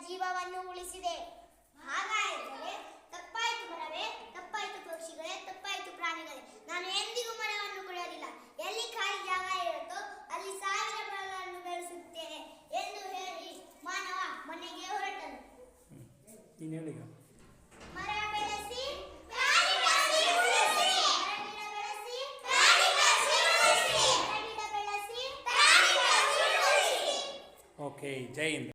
ಜೀವವನ್ನು ಉಳಿಸಿದೆ. ಹಾಗಾದರೆ ತಪ್ಪಾಯ್ತು ಮರವೇ, ತಪ್ಪಾಯ್ತು ಪಕ್ಷಿಗಳೇ, ತಪ್ಪಾಯ್ತು ಪ್ರಾಣಿಗಳೇ. ನಾನು ಎಂದಿಗೂ ಮರವನ್ನು ಕಡಿಯೋದಿಲ್ಲ. ಎಲ್ಲಿ ಖಾಲಿ ಜಾಗ ಇರುತ್ತೋ ಅಲ್ಲಿ 1000 ಮರಗಳನ್ನು ಬೆಳೆಸುತ್ತೇನೆ ಎಂದು ಹೇಳಿ ಮಾನವ ಮನೆಗೆ ಹೊರಟನು. ಮರ ಬೆಳೆಸಿ, ಪ್ರಾಣಿ ಬೆಳೆಸಿ, ಮರ ಗಿಡ ಬೆಳೆಸಿ, ಪ್ರಾಣಿ ಬೆಳೆಸಿ, ಮರ ಗಿಡ ಬೆಳೆಸಿ, ಪ್ರಾಣಿ ಬೆಳೆಸಿ. ಓಕೆ, ಜೈ ಹಿಂದ್.